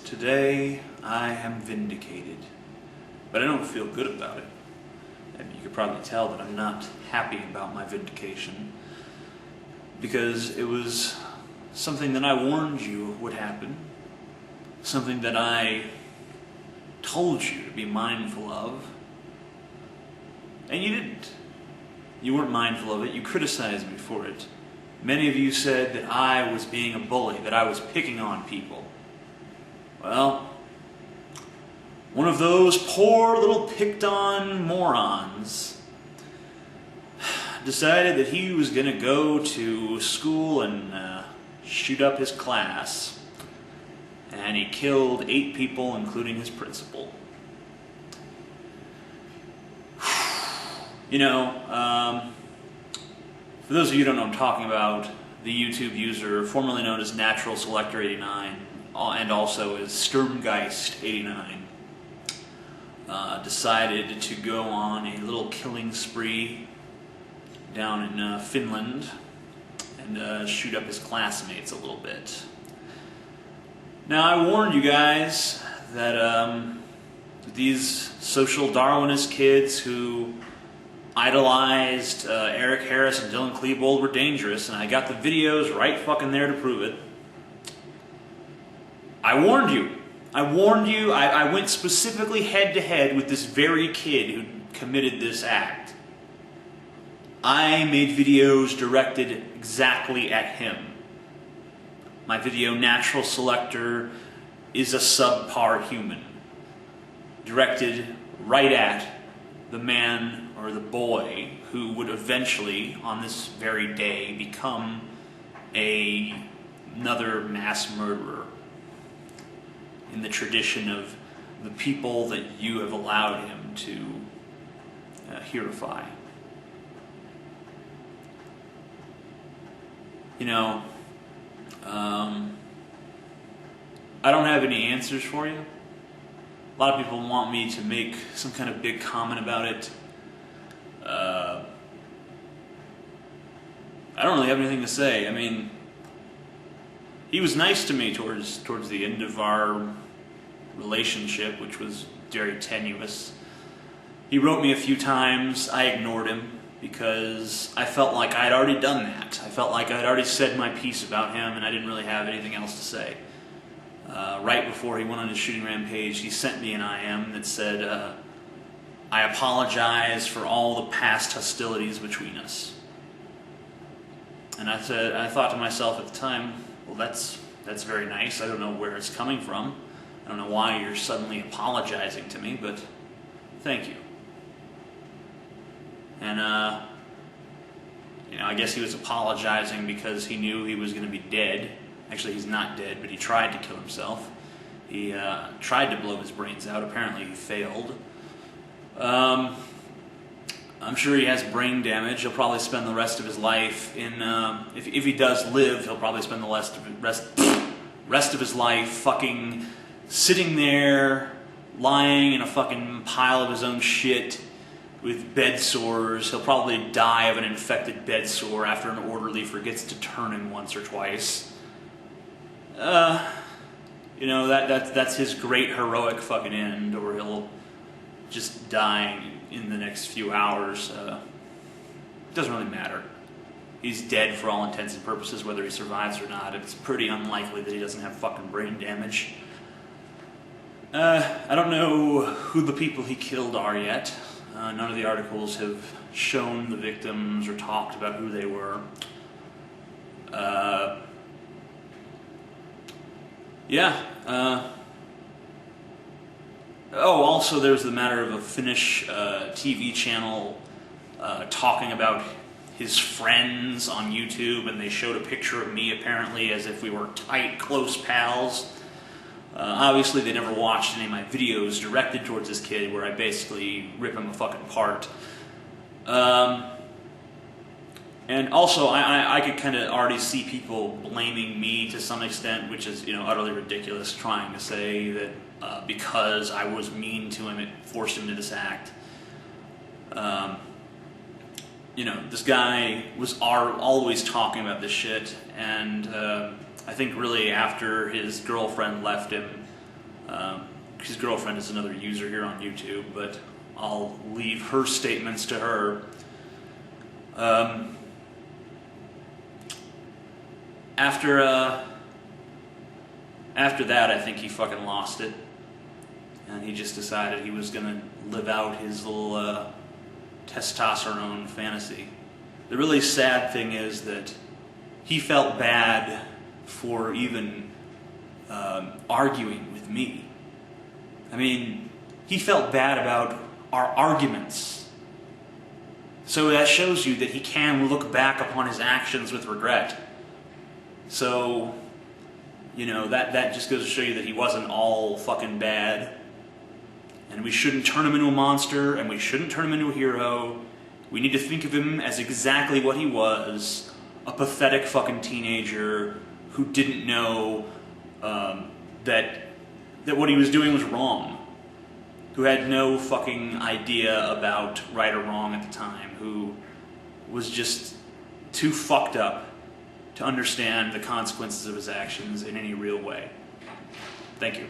Today, I am vindicated, but I don't feel good about it. And you could probably tell that I'm not happy about my vindication, because it was something that I warned you would happen, something that I told you to be mindful of, and you didn't. You weren't mindful of it, you criticized me for it. Many of you said that I was being a bully, that I was picking on people. Well, one of those poor little picked on morons decided that he was going to go to school and shoot up his class. And he killed 8 people, including his principal. You know, for those of you who don't know what I'm talking about, the YouTube user formerly known as Natural Selector 89 and also as Sturm Geist 89 decided to go on a little killing spree down in Finland and shoot up his classmates a little bit. Now, I warned you guys that these social Darwinist kids who idolized Eric Harris and Dylan Klebold were dangerous, and I got the videos right fucking there to prove it. I warned you. I went specifically head-to-head with this very kid who committed this act. I made videos directed exactly at him. My video, Natural Selector, is a subpar human, directed right at the man or the boy who would eventually, on this very day, become another mass murderer in the tradition of the people that you have allowed him to hearify. You know, I don't have any answers for you. A lot of people want me to make some kind of big comment about it. I don't really have anything to say. I mean, he was nice to me towards the end of our relationship, which was very tenuous. He wrote me a few times. I ignored him because I felt like I'd already done that. I felt like I'd already said my piece about him, and I didn't really have anything else to say. Right before he went on his shooting rampage, he sent me an IM that said, I apologize for all the past hostilities between us. And I thought to myself at the time, well, that's very nice. I don't know where it's coming from. I don't know why you're suddenly apologizing to me, but thank you. And, you know, I guess he was apologizing because he knew he was going to be dead. Actually, he's not dead, but he tried to kill himself. He tried to blow his brains out. Apparently, he failed. I'm sure he has brain damage. He'll probably spend the rest of his life in, if he does live, he'll probably spend the rest of his life fucking sitting there, lying in a fucking pile of his own shit with bed sores. He'll probably die of an infected bed sore after an orderly forgets to turn him once or twice. You know, that's his great heroic fucking end, or he'll just die in the next few hours. It doesn't really matter. He's dead for all intents and purposes, whether he survives or not. It's pretty unlikely that he doesn't have fucking brain damage. I don't know who the people he killed are yet. None of the articles have shown the victims or talked about who they were. Oh, also there's the matter of a Finnish TV channel talking about his friends on YouTube, and they showed a picture of me apparently as if we were tight, close pals. Obviously they never watched any of my videos directed towards this kid where I basically rip him a fucking apart. And also, I could kind of already see people blaming me to some extent, which is, you know, utterly ridiculous, trying to say that because I was mean to him, it forced him to this act. You know, this guy was always talking about this shit, and I think really after his girlfriend left him, His girlfriend is another user here on YouTube, but I'll leave her statements to her. After that, I think he fucking lost it, and he just decided he was gonna live out his little testosterone fantasy. The really sad thing is that he felt bad for even arguing with me. I mean, he felt bad about our arguments. So that shows you that he can look back upon his actions with regret. So, you know, that just goes to show you that he wasn't all fucking bad. And we shouldn't turn him into a monster, and we shouldn't turn him into a hero. We need to think of him as exactly what he was, a pathetic fucking teenager who didn't know that what he was doing was wrong, who had no fucking idea about right or wrong at the time, who was just too fucked up to understand the consequences of his actions in any real way. Thank you.